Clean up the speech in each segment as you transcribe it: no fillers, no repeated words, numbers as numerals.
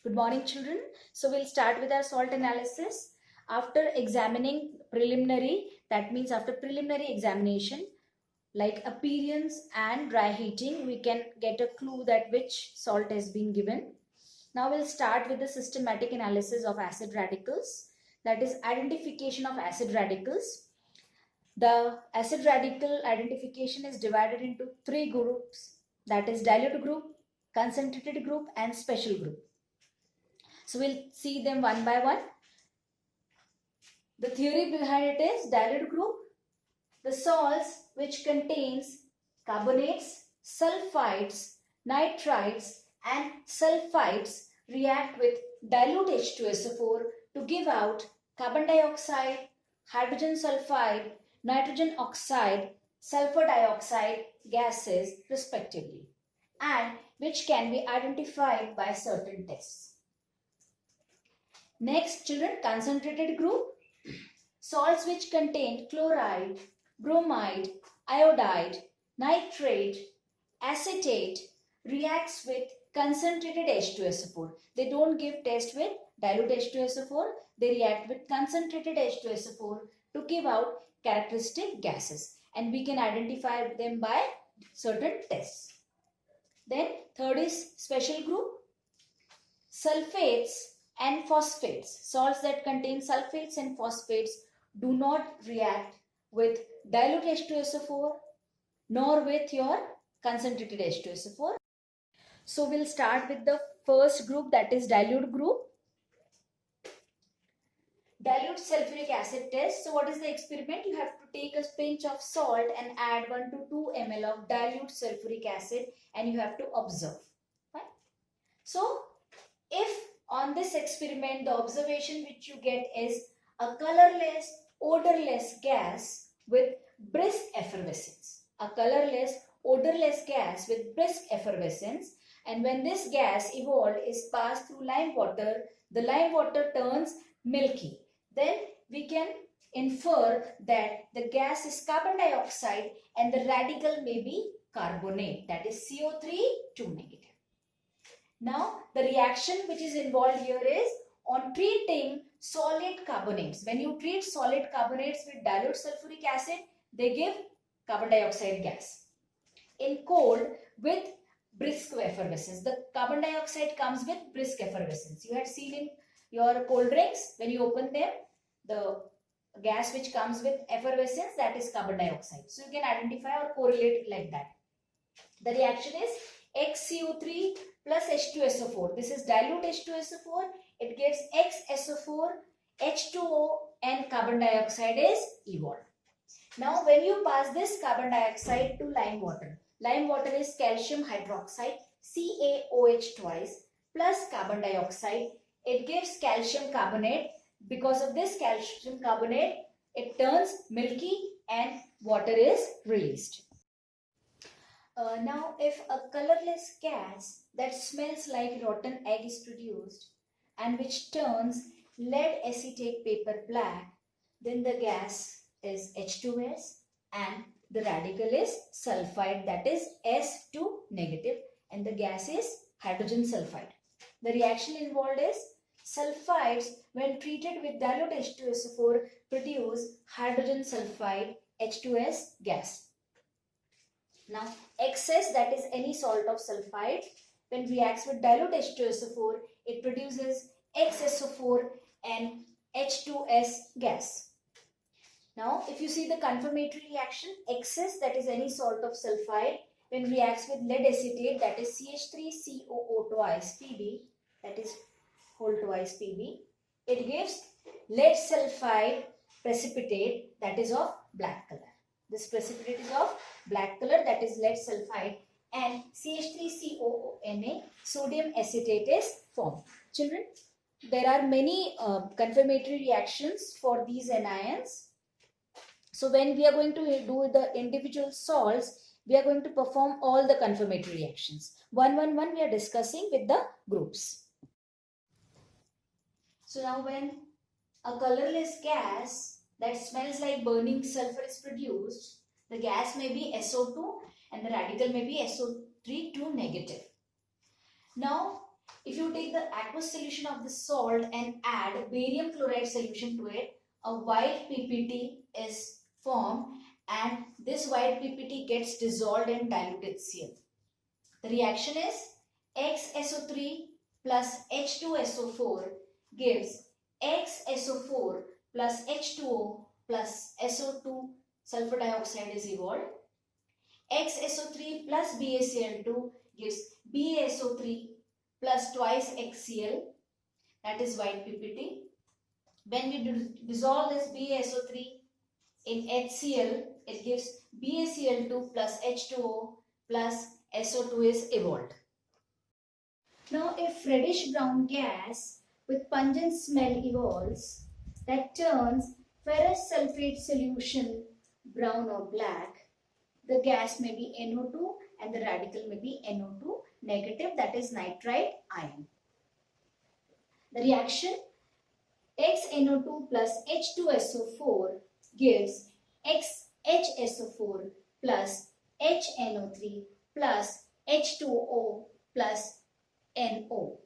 Good morning, children. So we'll start with our salt analysis. After examining preliminary, that means after preliminary examination, like appearance and dry heating, we can get a clue that which salt has been given. Now we'll start with the systematic analysis of acid radicals, that is identification of acid radicals. The acid radical identification is divided into three groups, that is dilute group, concentrated group and special group. So we'll see them one by one. The theory behind it is dilute group, the salts which contains carbonates, sulfides, nitrites and sulfides react with dilute H2SO4 to give out carbon dioxide, hydrogen sulfide, nitrogen oxide, sulfur dioxide gases respectively, and which can be identified by certain tests. Next, children, concentrated group, salts which contain chloride, bromide, iodide, nitrate, acetate reacts with concentrated H2SO4. They don't give test with dilute H2SO4. They react with concentrated H2SO4 to give out characteristic gases, and we can identify them by certain tests. Then third is special group, sulfates and phosphates. Salts that contain sulfates and phosphates do not react with dilute H2SO4 nor with your concentrated H2SO4. So we'll start with the first group, that is dilute group. Dilute sulfuric acid test. So what is the experiment? You have to take a pinch of salt and add 1 to 2 ml of dilute sulfuric acid and you have to observe. Right? So if on this experiment the observation which you get is a colorless, odorless gas with brisk effervescence. A colorless, odorless gas with brisk effervescence, and when this gas evolved is passed through lime water, the lime water turns milky. Then we can infer that the gas is carbon dioxide and the radical may be carbonate, that is CO3 2 negative. Now the reaction which is involved here is on treating solid carbonates. When you treat solid carbonates with dilute sulfuric acid, they give carbon dioxide gas. In cold with brisk effervescence, the carbon dioxide comes with brisk effervescence. You had seen in your cold drinks, when you open them, the gas which comes with effervescence, that is carbon dioxide. So you can identify or correlate it like that. The reaction is XCO3 plus H2SO4. This is dilute H2SO4. It gives XSO4, H2O and carbon dioxide is evolved. Now when you pass this carbon dioxide to lime water is calcium hydroxide, CaOH twice plus carbon dioxide. It gives calcium carbonate. Because of this calcium carbonate, it turns milky and water is released. Now if a colorless gas that smells like rotten egg is produced and which turns lead acetate paper black, then the gas is H2S and the radical is sulfide, that is S2 negative, and the gas is hydrogen sulfide. The reaction involved is sulfides when treated with dilute H2SO4 produce hydrogen sulfide H2S gas. Now excess, that is any salt of sulfide, when reacts with dilute H2SO4, it produces XSO4 and H2S gas. Now if you see the confirmatory reaction, excess, that is any salt of sulfide, when reacts with lead acetate, that is CH3COO twice Pb, that is whole twice Pb, it gives lead sulfide precipitate, that is of black color. This precipitate is of black color, that is lead sulfide, and CH3COONA, sodium acetate is formed. Children, there are many confirmatory reactions for these anions. So when we are going to do the individual salts, we are going to perform all the confirmatory reactions. One we are discussing with the groups. So now when a colorless gas that smells like burning sulfur is produced, the gas may be SO2 and the radical may be SO3 2 negative. Now If you take the aqueous solution of the salt and add barium chloride solution to it, a white PPT is formed, and this white PPT gets dissolved in dilute HCl. The reaction is XSO3 plus H2SO4 gives XSO4 plus H2O plus SO2 sulfur dioxide is evolved. XSO3 plus BaCl2 gives BaSO3 plus twice HCl, that is white PPT. When we dissolve this BaSO3 in HCl, it gives BaCl2 plus H2O plus SO2 is evolved. Now, if reddish brown gas with pungent smell evolves that turns ferrous sulfate solution brown or black, the gas may be NO2 and the radical may be NO2 negative, that is nitride ion. The reaction XNO2 plus H2SO4 gives XHSO4 plus HNO3 plus H2O plus NO.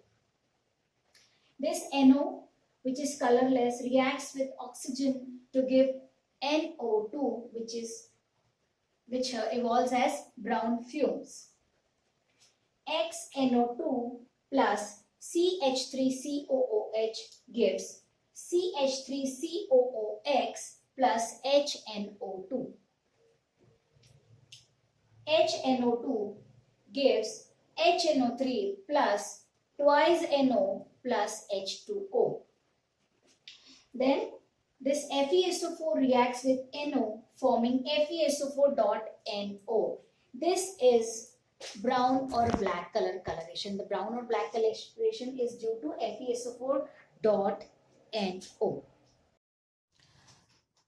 This NO, which is colorless, reacts with oxygen to give NO2, which evolves as brown fumes. XNO2 plus CH3COOH gives CH3COOX plus HNO2. HNO2 gives HNO3 plus twice NO plus H2O. Then this FeSO4 reacts with NO, forming FeSO4.NO. This is brown or black color coloration. The brown or black coloration is due to FeSO4.NO.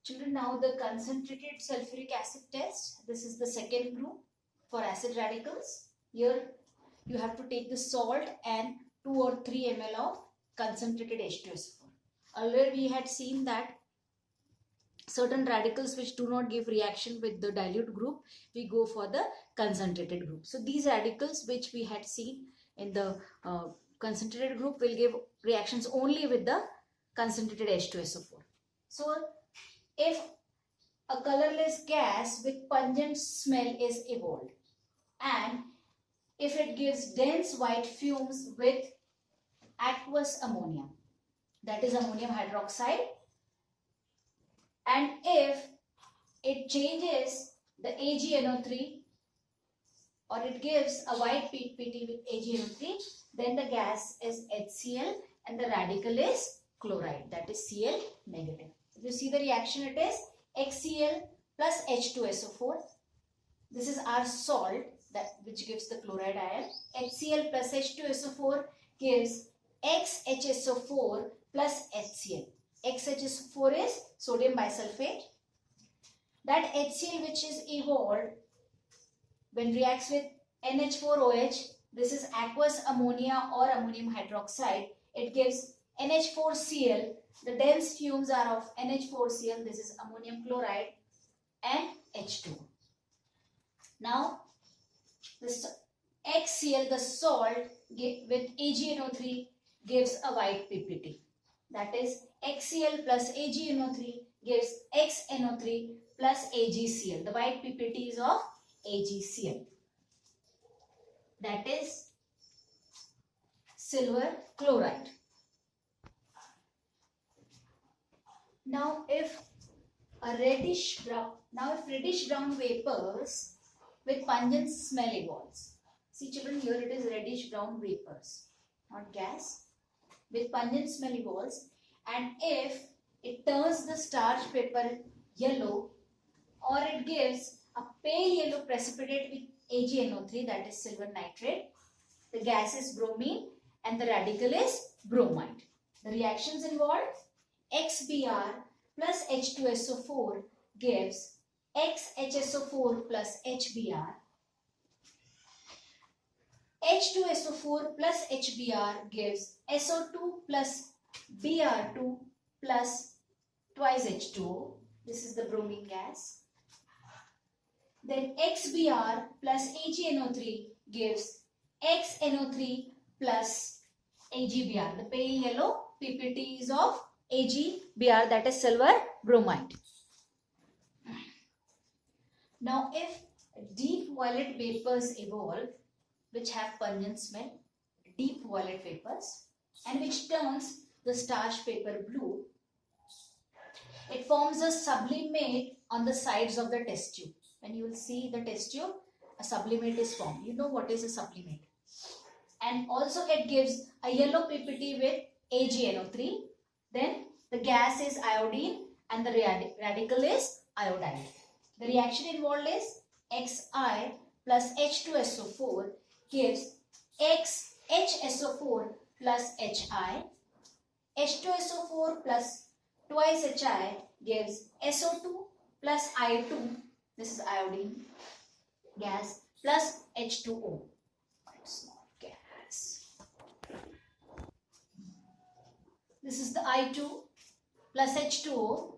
Children, now the concentrated sulfuric acid test. This is the second group for acid radicals. Here you have to take the salt and 2 or 3 ml of concentrated H2SO4. Earlier we had seen that certain radicals which do not give reaction with the dilute group, we go for the concentrated group. So these radicals which we had seen in the concentrated group will give reactions only with the concentrated H2SO4. So if a colorless gas with pungent smell is evolved, and if it gives dense white fumes with aqueous ammonia, that is ammonium hydroxide, and if it changes the AgNO3 or it gives a white PPT with AgNO3, then the gas is HCl and the radical is chloride, that is Cl negative. If you see the reaction, it is HCl plus H2SO4. This is our salt which gives the chloride ion. HCl plus H2SO4 gives XHSO4 plus HCl. XHSO4 is sodium bisulfate. That HCl which is evolved when reacts with NH4OH, this is aqueous ammonia or ammonium hydroxide, it gives NH4Cl. The dense fumes are of NH4Cl, this is ammonium chloride, and H2. Now, this HCl, the salt with AgNO3 gives a white PPT. That is HCl plus AgNO3 gives XNO3 plus AgCl. The white PPT is of AgCl. That is silver chloride. Now if reddish brown vapors with pungent smell evolves. See children, here it is reddish brown vapors, not gas, with pungent smell evolves, and if it turns the starch paper yellow or it gives a pale yellow precipitate with AgNO3, that is silver nitrate, the gas is bromine and the radical is bromide. The reactions involved: XBr plus H2SO4 gives XHSO4 plus HBr. H2SO4 plus HBr gives SO2 plus Br2 plus twice H2O. This is the bromine gas. Then XBr plus AgNO3 gives XNO3 plus AgBr. The pale yellow PPT is of AgBr, that is silver bromide. Now if deep violet vapors evolve which have pungent smell, deep violet vapors, and which turns the starch paper blue, it forms a sublimate on the sides of the test tube. When you will see the test tube, a sublimate is formed. You know what is a sublimate. And also it gives a yellow PPT with AgNO3. Then the gas is iodine and the radical is iodide. The reaction involved is Xi plus H2SO4 gives HSO4 plus Hi. H2SO4 plus twice Hi gives SO2 plus I2, this is iodine gas, plus H2O. It's not gas. This is the I2 plus H2O.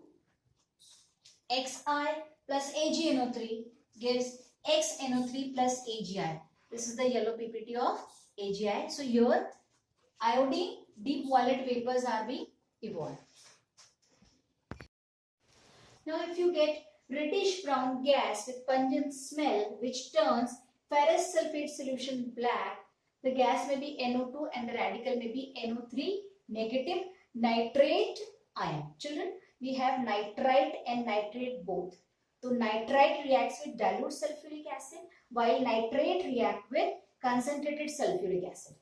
Xi plus AgNO3 gives XNO3 plus AgI. This is the yellow PPT of AgI. So here iodine deep violet vapors are being evolved. Now if you get reddish brown gas with pungent smell which turns ferrous sulfate solution black, the gas may be NO2 and the radical may be NO3 negative nitrate ion. Children, we have nitrite and nitrate both. So nitrite reacts with dilute sulfuric acid while nitrate reacts with concentrated sulfuric acid.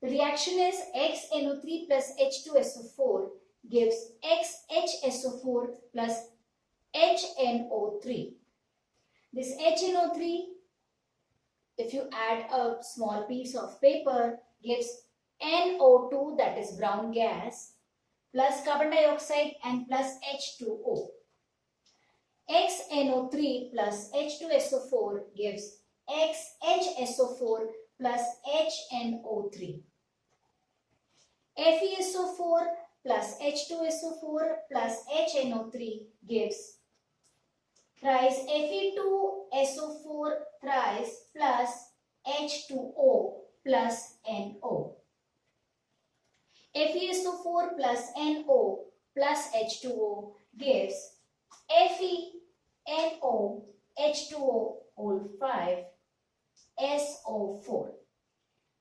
The reaction is XNO3 plus H2SO4 gives XHSO4 plus HNO3. This HNO3, if you add a small piece of paper, gives NO2, that is brown gas, plus carbon dioxide and plus H2O. XNO3 plus H2SO4 gives XHSO4 plus HNO3. FeSO4 plus H2SO4 plus HNO3 gives thrice Fe2SO4 thrice plus H2O plus NO. FeSO4 plus NO plus H2O gives FeNO H2O whole 5 SO4,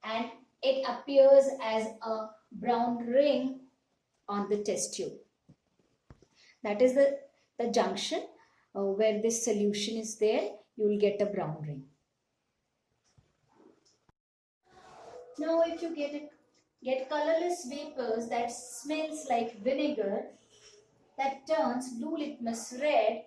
and it appears as a brown ring on the test tube. That is the junction where this solution is there. You will get a brown ring. Now if you get colorless vapors that smells like vinegar that turns blue litmus red,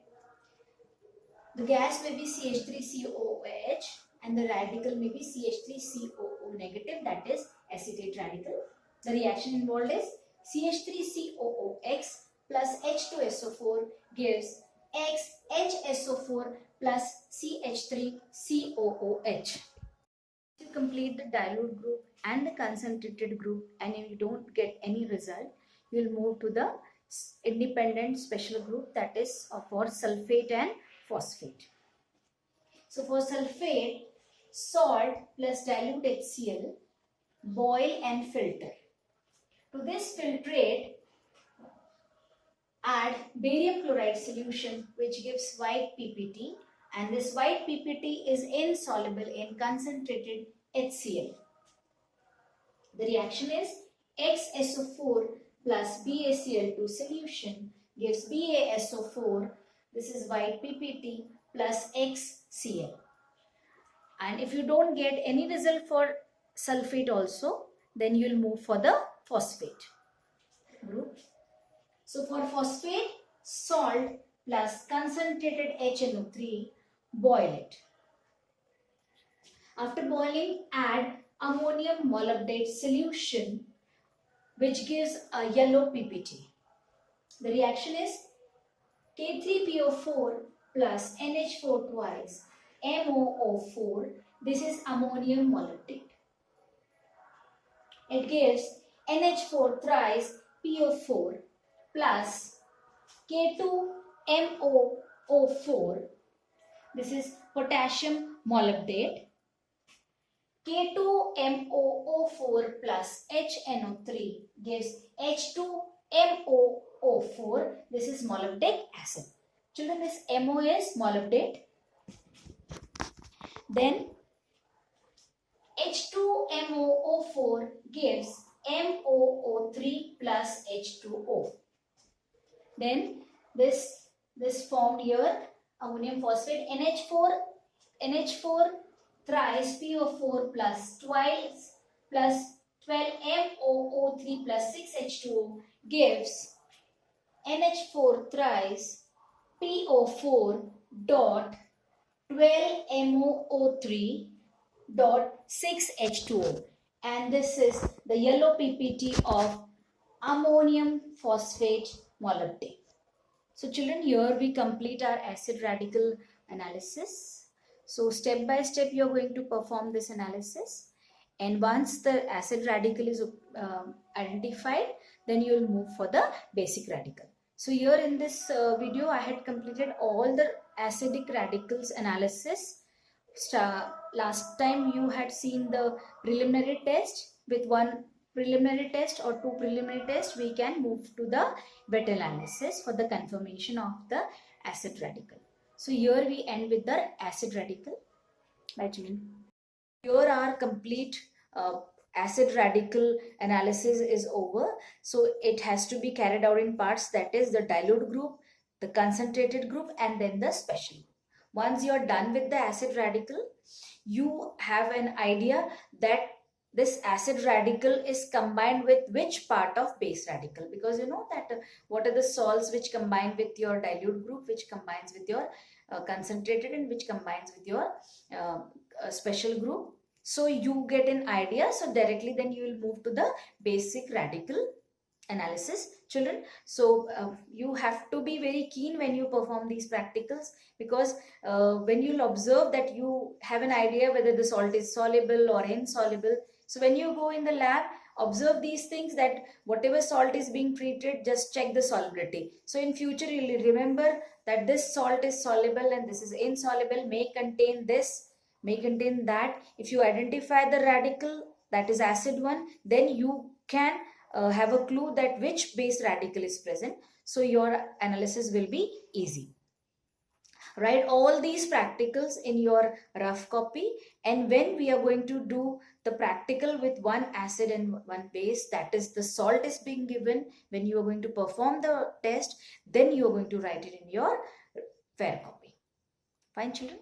the gas may be CH3COOH and the radical may be CH3COO negative, that is acetate radical. The reaction involved is CH3COOX plus H2SO4 gives XHSO4 plus CH3COOH. If you complete the dilute group and the concentrated group and if you don't get any result, you will move to the independent special group, that is for sulfate and phosphate. So for sulfate, salt plus dilute HCl, boil and filter. To this filtrate, add barium chloride solution which gives white PPT, and this white PPT is insoluble in concentrated HCl. The reaction is XSO4 plus BaCl2 solution gives BaSO4, this is white PPT, plus XCl. And if you don't get any result for sulfate also, then you will move for the phosphate group. So for phosphate, salt plus concentrated HNO3, boil it. After boiling, add ammonium molybdate solution which gives a yellow PPT. The reaction is K3PO4 plus NH4 twice MOO4. This is ammonium molybdate. It gives NH4 thrice PO4 plus K2MOO4. This is potassium molybdate. K2MOO4 plus HNO3 gives H2MOO4. This is molybdic acid. Children, this MO is molybdate. Then H2MOO4 gives MOO3 plus H2O. Then this formed here ammonium phosphate NH4 thrice PO4 plus 12 MOO3 plus 6H2O gives NH4 thrice PO4 dot 12 MOO3 dot 6H2O, and this is the yellow PPT of ammonium phosphate molybdate. So children, here we complete our acid radical analysis. So step by step you are going to perform this analysis, and once the acid radical is identified, then you will move for the basic radical. So here in this video I had completed all the acidic radicals analysis. Last time you had seen the preliminary test. With one preliminary test or two preliminary tests, we can move to the wet analysis for the confirmation of the acid radical. So here we end with the acid radical. Bye children. Here our complete acid radical analysis is over. So it has to be carried out in parts, that is the dilute group, the concentrated group, and then the special group. Once you are done with the acid radical, you have an idea that this acid radical is combined with which part of base radical, because you know that what are the salts which combine with your dilute group, which combines with your concentrated, and which combines with your special group. So you get an idea. So directly then you will move to the basic radical analysis children. So you have to be very keen when you perform these practicals, because when you'll observe that you have an idea whether the salt is soluble or insoluble. So when you go in the lab, observe these things, that whatever salt is being treated, just check the solubility. So in future you'll remember that this salt is soluble and this is insoluble, may contain this, may contain that. If you identify the radical, that is acid one, then you can have a clue that which base radical is present. So your analysis will be easy. Write all these practicals in your rough copy, and when we are going to do the practical with one acid and one base, that is the salt is being given, when you are going to perform the test, then you are going to write it in your fair copy. Fine children.